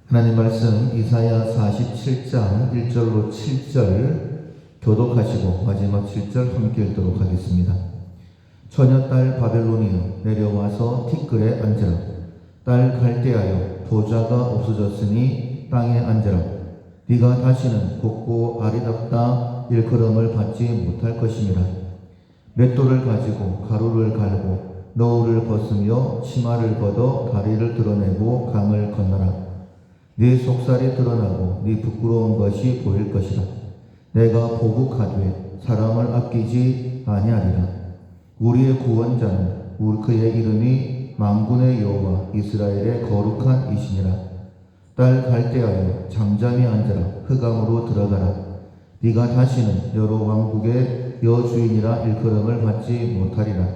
하나님 말씀 이사야 47장 1절로 7절 교독하시고 마지막 7절 함께 읽도록 하겠습니다. 처녀딸 바벨론이여 내려와서 티끌에 앉으라. 딸 갈대하여 보좌가 없어졌으니 땅에 앉으라. 네가 다시는 곱고 아리답다 일컬음을 받지 못할 것임이라. 맷돌을 가지고 가루를 갈고 너울을 벗으며 치마를 걷어 다리를 드러내고 강을 건너라. 네 속살이 드러나고 네 부끄러운 것이 보일 것이라. 내가 보복하되 사람을 아끼지 아니하리라. 우리의 구원자는 그의 이름이 만군의 여호와 이스라엘의 거룩한 이시니라. 딸 갈대하여 잠잠히 앉으라. 흑암으로 들어가라. 네가 다시는 여러 왕국의 여주인이라 일컬음을 받지 못하리라.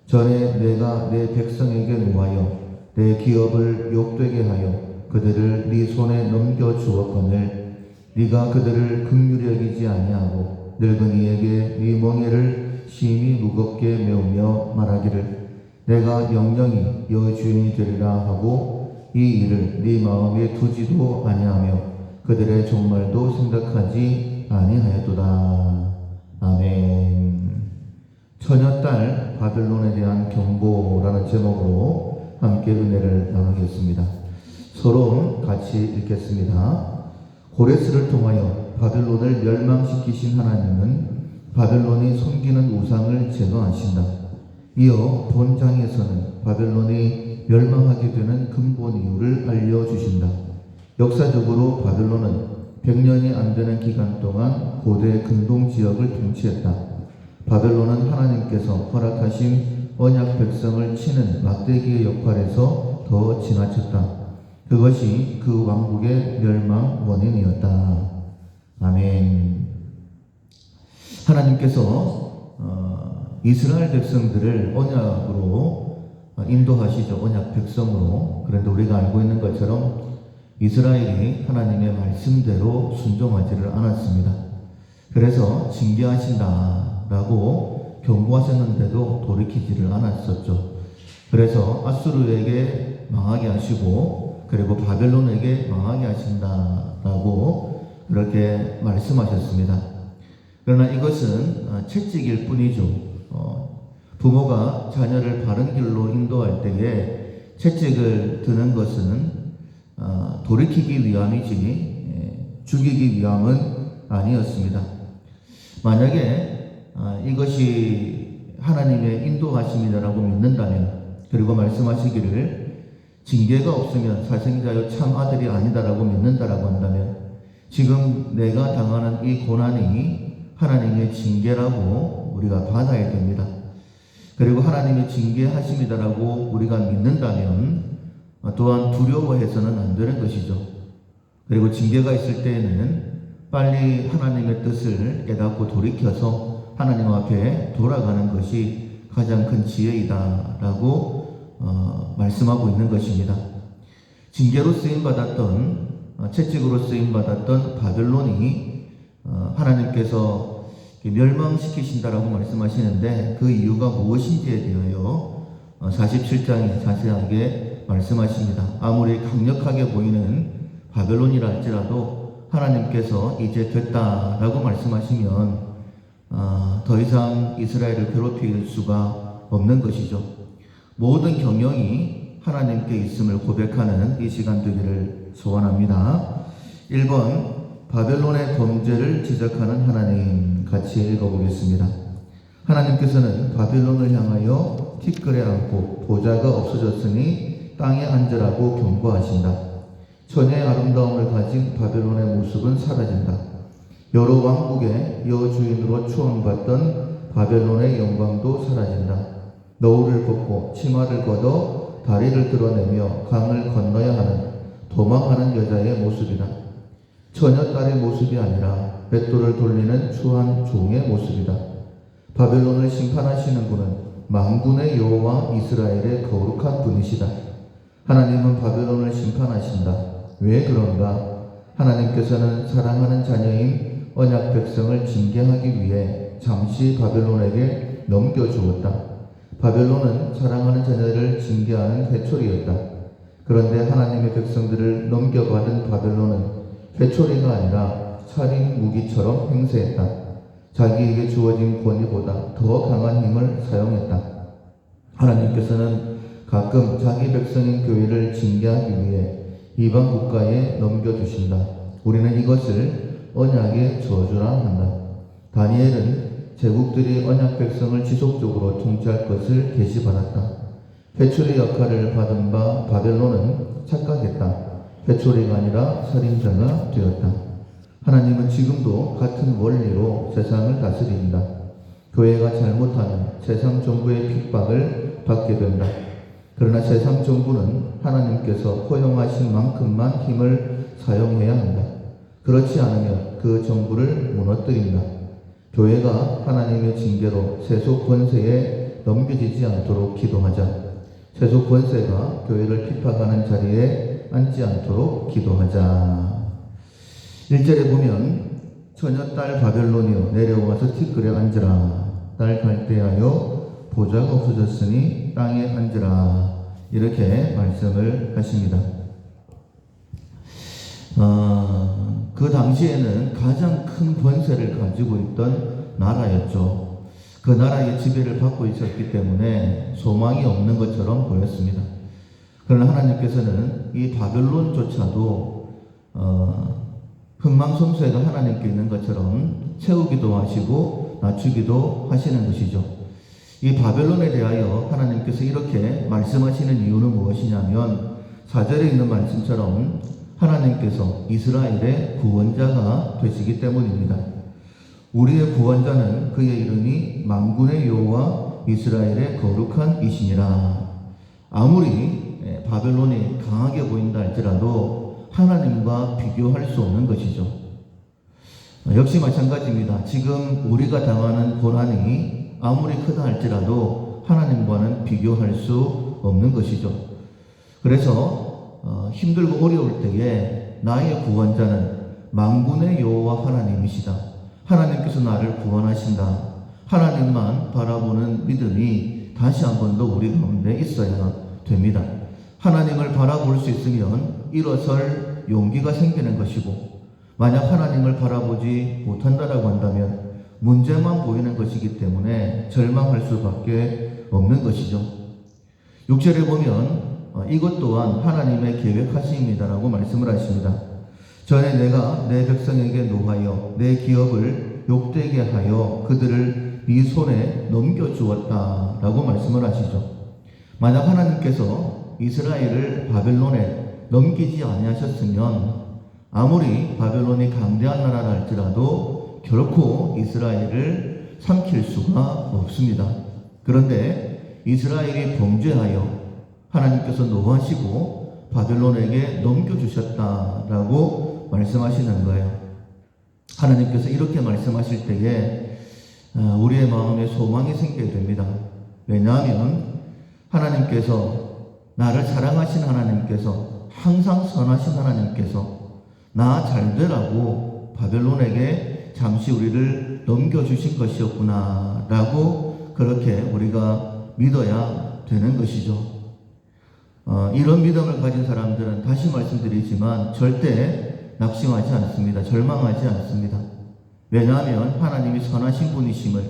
전에 내가 내 백성에게 노하여 내 기업을 욕되게 하여 그들을 네 손에 넘겨 주었거늘 네가 그들을 긍휼히 여기지 아니하고 늙은이에게 네 멍에를 심히 무겁게 메우며 말하기를 내가 영영이 여주인이 되리라 하고 이 일을 네 마음에 두지도 아니하며 그들의 종말도 생각하지 아니하였도다. 아멘. 처녀딸 바벨론에 대한 경고라는 제목으로 함께 은혜를 나누겠습니다. 서로 같이 읽겠습니다. 고레스를 통하여 바벨론을 멸망시키신 하나님은 바벨론이 섬기는 우상을 제거하신다. 이어 본장에서는 바벨론이 멸망하게 되는 근본 이유를 알려주신다. 역사적으로 바벨론은 100년이 안 되는 기간 동안 고대 근동 지역을 통치했다. 바벨론은 하나님께서 허락하신 언약 백성을 치는 막대기의 역할에서 더 지나쳤다. 그것이 그 왕국의 멸망 원인이었다. 아멘. 하나님께서 이스라엘 백성들을 언약으로 인도하시죠. 언약 백성으로. 그런데 우리가 알고 있는 것처럼 이스라엘이 하나님의 말씀대로 순종하지를 않았습니다. 그래서 징계하신다라고 경고하셨는데도 돌이키지를 않았었죠. 그래서 아수르에게 망하게 하시고 그리고 바벨론에게 망하게 하신다라고 그렇게 말씀하셨습니다. 그러나 이것은 채찍일 뿐이죠. 부모가 자녀를 바른 길로 인도할 때에 채찍을 드는 것은 돌이키기 위함이지 죽이기 위함은 아니었습니다. 만약에 이것이 하나님의 인도하심이라고 믿는다면 그리고 말씀하시기를 징계가 없으면 사생자여 참 아들이 아니다라고 믿는다라고 한다면 지금 내가 당하는 이 고난이 하나님의 징계라고 우리가 받아야 됩니다. 그리고 하나님의 징계하심이다라고 우리가 믿는다면 또한 두려워해서는 안 되는 것이죠. 그리고 징계가 있을 때에는 빨리 하나님의 뜻을 깨닫고 돌이켜서 하나님 앞에 돌아가는 것이 가장 큰 지혜이다라고 말씀하고 있는 것입니다. 징계로 쓰임받았던 채찍으로 쓰임받았던 바벨론이 하나님께서 멸망시키신다라고 말씀하시는데 그 이유가 무엇인지에 대하여 47장이 자세하게 말씀하십니다. 아무리 강력하게 보이는 바벨론이라 할지라도 하나님께서 이제 됐다라고 말씀하시면 더 이상 이스라엘을 괴롭힐 수가 없는 것이죠. 모든 경영이 하나님께 있음을 고백하는 이 시간 되기를 소원합니다. 1번 바벨론의 범죄를 지적하는 하나님 같이 읽어보겠습니다. 하나님께서는 바벨론을 향하여 티끌에 앉고 보좌가 없어졌으니 땅에 앉으라고 경고하신다. 처녀의 아름다움을 가진 바벨론의 모습은 사라진다. 여러 왕국의 여주인으로 추앙받던 바벨론의 영광도 사라진다. 너울을 벗고 치마를 걷어 다리를 드러내며 강을 건너야 하는 도망하는 여자의 모습이다. 처녀딸의 모습이 아니라 맷돌을 돌리는 추한 종의 모습이다. 바벨론을 심판하시는 분은 만군의 여호와 이스라엘의 거룩한 분이시다. 하나님은 바벨론을 심판하신다. 왜 그런가? 하나님께서는 사랑하는 자녀인 언약 백성을 징계하기 위해 잠시 바벨론에게 넘겨주었다. 바벨론은 사랑하는 자녀를 징계하는 회초리였다. 그런데 하나님의 백성들을 넘겨받은 바벨론은 회초리가 아니라 살인 무기처럼 행세했다. 자기에게 주어진 권위보다 더 강한 힘을 사용했다. 하나님께서는 가끔 자기 백성인 교회를 징계하기 위해 이방 국가에 넘겨주신다. 우리는 이것을 언약의 저주라 한다. 다니엘은 제국들이 언약 백성을 지속적으로 통치할 것을 계시받았다. 회초리 역할을 받은 바 바벨론은 착각했다. 회초리가 아니라 살인자가 되었다. 하나님은 지금도 같은 원리로 세상을 다스린다. 교회가 잘못하면 세상 정부의 핍박을 받게 된다. 그러나 세상 정부는 하나님께서 허용하신 만큼만 힘을 사용해야 한다. 그렇지 않으면 그 정부를 무너뜨린다. 교회가 하나님의 징계로 세속 권세에 넘겨지지 않도록 기도하자. 세속 권세가 교회를 핍박하는 자리에 앉지 않도록 기도하자. 1절에 보면 처녀 딸 바벨론이여 내려와서 티끌에 앉으라. 딸 갈대하여 보좌가 없어졌으니 땅에 앉으라. 이렇게 말씀을 하십니다. 그 당시에는 가장 큰 권세를 가지고 있던 나라였죠. 그 나라의 지배를 받고 있었기 때문에 소망이 없는 것처럼 보였습니다. 그러나 하나님께서는 이 바벨론조차도 흥망성쇠가 하나님께 있는 것처럼 채우기도 하시고 낮추기도 하시는 것이죠. 이 바벨론에 대하여 하나님께서 이렇게 말씀하시는 이유는 무엇이냐면 4절에 있는 말씀처럼 하나님께서 이스라엘의 구원자가 되시기 때문입니다. 우리의 구원자는 그의 이름이 만군의 여호와 이스라엘의 거룩한 이시니라. 아무리 바벨론이 강하게 보인다 할지라도 하나님과 비교할 수 없는 것이죠. 역시 마찬가지입니다. 지금 우리가 당하는 고난이 아무리 크다 할지라도 하나님과는 비교할 수 없는 것이죠. 그래서 힘들고 어려울 때에 나의 구원자는 만군의 여호와 하나님이시다. 하나님께서 나를 구원하신다. 하나님만 바라보는 믿음이 다시 한 번 더 우리 가운데 있어야 됩니다. 하나님을 바라볼 수 있으면 일어설 용기가 생기는 것이고, 만약 하나님을 바라보지 못한다라고 한다면 문제만 보이는 것이기 때문에 절망할 수밖에 없는 것이죠. 6절에 보면 이것 또한 하나님의 계획하심이다라고 말씀을 하십니다. 전에 내가 내 백성에게 노하여 내 기업을 욕되게 하여 그들을 네 손에 넘겨주었다라고 말씀을 하시죠. 만약 하나님께서 이스라엘을 바벨론에 넘기지 아니하셨으면 아무리 바벨론이 강대한 나라라 할지라도 결코 이스라엘을 삼킬 수가 없습니다. 그런데 이스라엘이 범죄하여 하나님께서 노하시고 바벨론에게 넘겨주셨다라고 말씀하시는 거예요. 하나님께서 이렇게 말씀하실 때에 우리의 마음에 소망이 생기게 됩니다. 왜냐하면 하나님께서, 나를 사랑하신 하나님께서, 항상 선하신 하나님께서 나 잘되라고 바벨론에게 잠시 우리를 넘겨주신 것이었구나 라고 그렇게 우리가 믿어야 되는 것이죠. 이런 믿음을 가진 사람들은 다시 말씀드리지만 절대 낙심하지 않습니다. 절망하지 않습니다. 왜냐하면 하나님이 선하신 분이심을,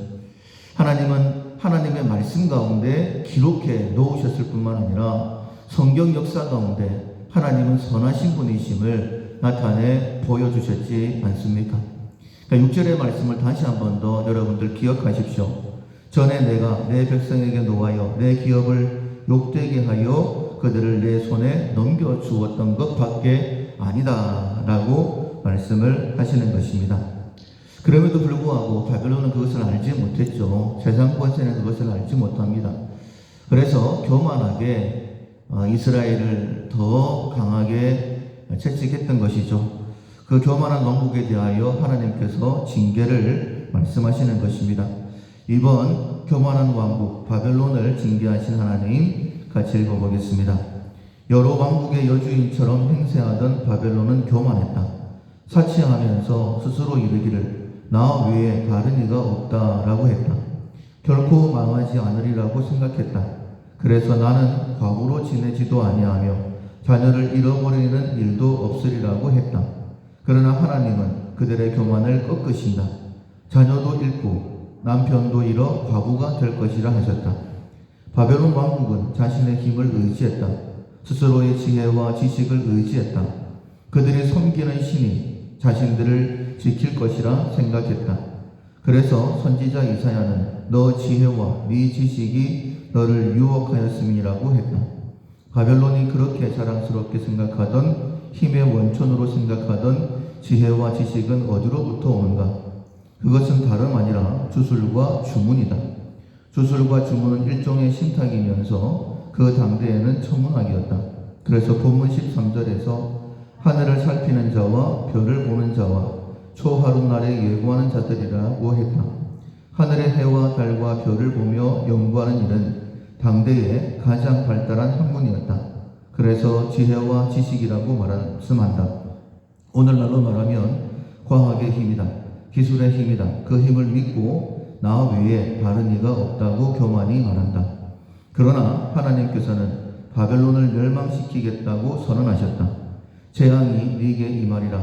하나님은 하나님의 말씀 가운데 기록해 놓으셨을 뿐만 아니라 성경 역사 가운데 하나님은 선하신 분이심을 나타내 보여주셨지 않습니까? 그러니까 6절의 말씀을 다시 한 번 더 여러분들 기억하십시오. 전에 내가 내 백성에게 노하여 내 기업을 욕되게 하여 그들을 내 손에 넘겨주었던 것밖에 아니다 라고 말씀을 하시는 것입니다. 그럼에도 불구하고 바벨론은 그것을 알지 못했죠. 세상 권세는 그것을 알지 못합니다. 그래서 교만하게 이스라엘을 더 강하게 채찍했던 것이죠. 그 교만한 왕국에 대하여 하나님께서 징계를 말씀하시는 것입니다. 이번 교만한 왕국 바벨론을 징계하신 하나님 같이 읽어보겠습니다. 여러 왕국의 여주인처럼 행세하던 바벨론은 교만했다. 사치하면서 스스로 이르기를 나 외에 다른 이가 없다라고 했다. 결코 망하지 않으리라고 생각했다. 그래서 나는 과부로 지내지도 아니하며 자녀를 잃어버리는 일도 없으리라고 했다. 그러나 하나님은 그들의 교만을 꺾으신다. 자녀도 잃고 남편도 잃어 과부가 될 것이라 하셨다. 바벨론 왕국은 자신의 힘을 의지했다. 스스로의 지혜와 지식을 의지했다. 그들이 섬기는 신이 자신들을 지킬 것이라 생각했다. 그래서 선지자 이사야는 너 지혜와 네 지식이 너를 유혹하였음이라고 했다. 바벨론이 그렇게 자랑스럽게 생각하던 힘의 원천으로 생각하던 지혜와 지식은 어디로부터 오는가? 그것은 다름 아니라 주술과 주문이다. 주술과 주문은 일종의 신탁이면서 그 당대에는 천문학이었다. 그래서 본문 13절에서 하늘을 살피는 자와 별을 보는 자와 초하룻날에 예고하는 자들이라고 했다. 하늘의 해와 달과 별을 보며 연구하는 일은 당대에 가장 발달한 학문이었다. 그래서 지혜와 지식이라고 말씀한다. 오늘날로 말하면 과학의 힘이다. 기술의 힘이다. 그 힘을 믿고 나 외에 다른 이가 없다고 교만이 말한다. 그러나 하나님께서는 바벨론을 멸망시키겠다고 선언하셨다. 재앙이 네게 임하리라.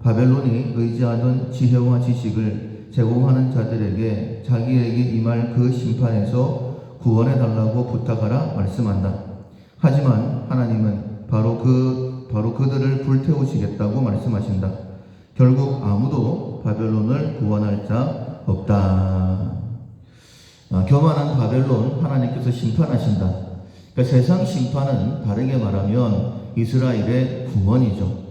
바벨론이 의지하던 지혜와 지식을 제공하는 자들에게 자기에게 임할 그 심판에서 구원해달라고 부탁하라 말씀한다. 하지만 하나님은 바로 그들을 불태우시겠다고 말씀하신다. 결국 아무도 바벨론을 구원할 자 없다. 교만한 바벨론 하나님께서 심판하신다. 그러니까 세상 심판은 다르게 말하면 이스라엘의 구원이죠.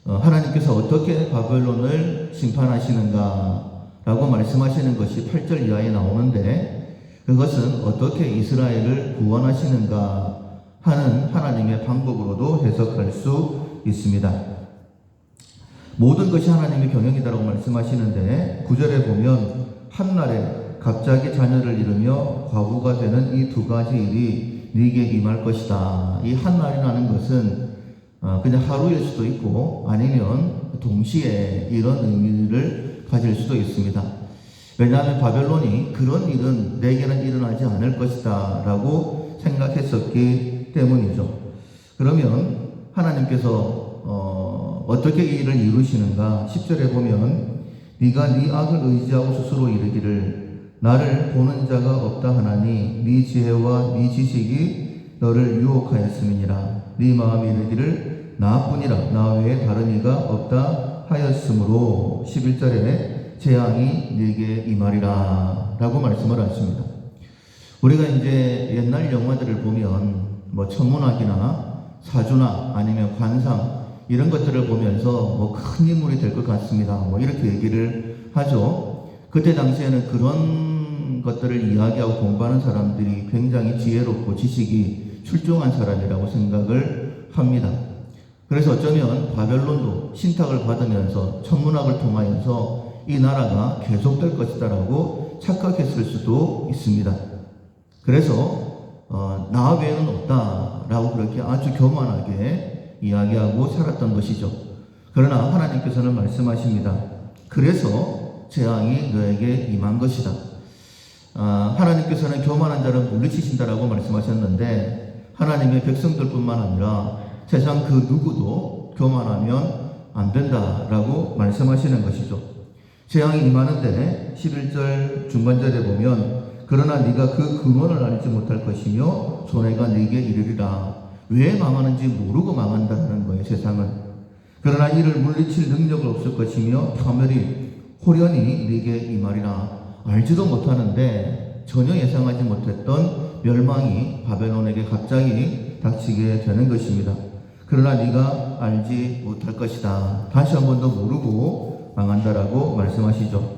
하나님께서 어떻게 바벨론을 심판하시는가 라고 말씀하시는 것이 8절 이하에 나오는데, 그것은 어떻게 이스라엘을 구원하시는가 하는 하나님의 방법으로도 해석할 수 있습니다. 모든 것이 하나님의 경영이다라고 말씀하시는데 9절에 보면 한날에 갑자기 자녀를 잃으며 과부가 되는 이 두 가지 일이 네게 임할 것이다. 이 한날이라는 것은 그냥 하루일 수도 있고 아니면 동시에 이런 의미를 가질 수도 있습니다. 왜냐하면 바벨론이 그런 일은 내게는 일어나지 않을 것이다 라고 생각했었기 때문이죠. 그러면 하나님께서 어떻게 이 일을 이루시는가? 10절에 보면 네가 네 악을 의지하고 스스로 이르기를 나를 보는 자가 없다 하나니 네 지혜와 네 지식이 너를 유혹하였음이니라. 네 마음이 이르기를 나뿐이라 나 외에 다른 이가 없다 하였으므로 11절에 재앙이 네게 임하리라 라고 말씀을 하십니다. 우리가 이제 옛날 영화들을 보면 뭐 천문학이나 사주나 아니면 관상 이런 것들을 보면서 큰 인물이 될 것 같습니다. 이렇게 얘기를 하죠. 그때 당시에는 그런 것들을 이야기하고 공부하는 사람들이 굉장히 지혜롭고 지식이 출중한 사람이라고 생각을 합니다. 그래서 어쩌면 바벨론도 신탁을 받으면서 천문학을 통하여서 이 나라가 계속될 것이다라고 착각했을 수도 있습니다. 그래서 나 외에는 없다라고 그렇게 아주 교만하게 이야기하고 살았던 것이죠. 그러나 하나님께서는 말씀하십니다. 그래서 재앙이 너에게 임한 것이다. 하나님께서는 교만한 자를 물리치신다라고 말씀하셨는데 하나님의 백성들뿐만 아니라 세상 그 누구도 교만하면 안 된다라고 말씀하시는 것이죠. 재앙이 임하는데 11절 중반절에 보면 그러나 네가 그 근원을 알지 못할 것이며 손해가 네게 이르리라. 왜 망하는지 모르고 망한다는 거예요, 세상은. 그러나 이를 물리칠 능력은 없을 것이며 파멸이 호련히 네게 임하리라. 알지도 못하는데 전혀 예상하지 못했던 멸망이 바벨론에게 갑자기 닥치게 되는 것입니다. 그러나 네가 알지 못할 것이다. 다시 한 번 더 모르고 망한다라고 말씀하시죠.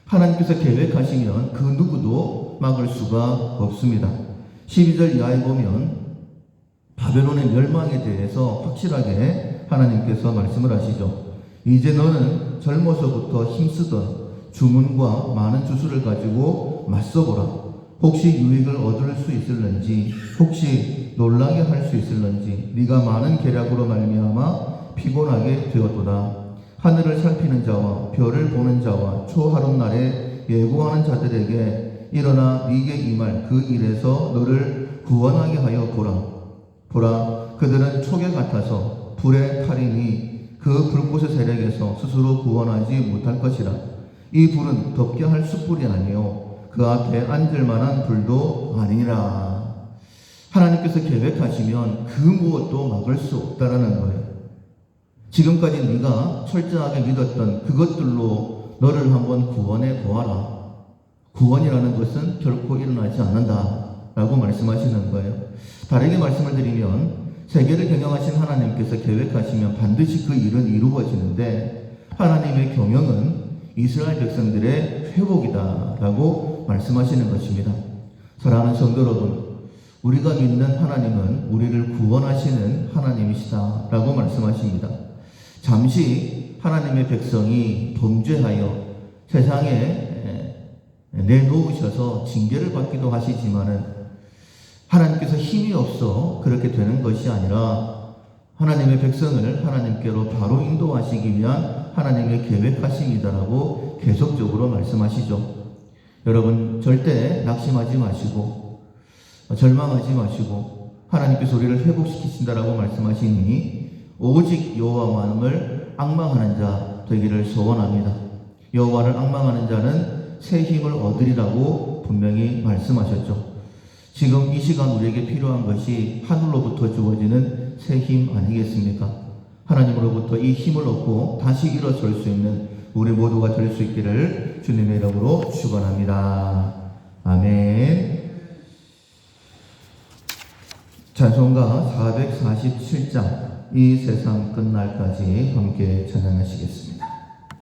하나님께서 계획하시면 그 누구도 막을 수가 없습니다. 12절 이하에 보면 바벨론의 멸망에 대해서 확실하게 하나님께서 말씀을 하시죠. 이제 너는 젊어서부터 힘쓰던 주문과 많은 주술을 가지고 맞서보라. 혹시 유익을 얻을 수 있을런지, 혹시 놀라게 할 수 있을런지, 네가 많은 계략으로 말미암아 피곤하게 되었도다. 하늘을 살피는 자와 별을 보는 자와 초하룻날에 예고하는 자들에게 일어나 네게 임할 그 일에서 너를 구원하게 하여 보라. 보라, 그들은 촉에 같아서 불에 타리니 그 불꽃의 세력에서 스스로 구원하지 못할 것이라. 이 불은 덮게 할 숯불이 아니요 그 앞에 앉을 만한 불도 아니라. 하나님께서 계획하시면 그 무엇도 막을 수 없다라는 거예요. 지금까지 네가 철저하게 믿었던 그것들로 너를 한번 구원해 보아라. 구원이라는 것은 결코 일어나지 않는다 라고 말씀하시는 거예요. 다르게 말씀을 드리면 세계를 경영하신 하나님께서 계획하시면 반드시 그 일은 이루어지는데 하나님의 경영은 이스라엘 백성들의 회복이다 라고 말씀하시는 것입니다. 사랑하는 성도 여러분, 우리가 믿는 하나님은 우리를 구원하시는 하나님이시다 라고 말씀하십니다. 잠시 하나님의 백성이 범죄하여 세상에 내놓으셔서 징계를 받기도 하시지만은 하나님께서 힘이 없어 그렇게 되는 것이 아니라 하나님의 백성을 하나님께로 바로 인도하시기 위한 하나님의 계획하심이다라고 계속적으로 말씀하시죠. 여러분, 절대 낙심하지 마시고 절망하지 마시고 하나님께서 우리를 회복시키신다라고 말씀하시니 오직 여호와만을 앙망하는 자 되기를 소원합니다. 여호와를 앙망하는 자는 새 힘을 얻으리라고 분명히 말씀하셨죠. 지금 이 시간 우리에게 필요한 것이 하늘로부터 주어지는 새 힘 아니겠습니까? 하나님으로부터 이 힘을 얻고 다시 일어설 수 있는 우리 모두가 될 수 있기를 주님의 이름으로 축원합니다. 아멘. 찬송가 447장 이 세상 끝날까지 함께 찬양하시겠습니다.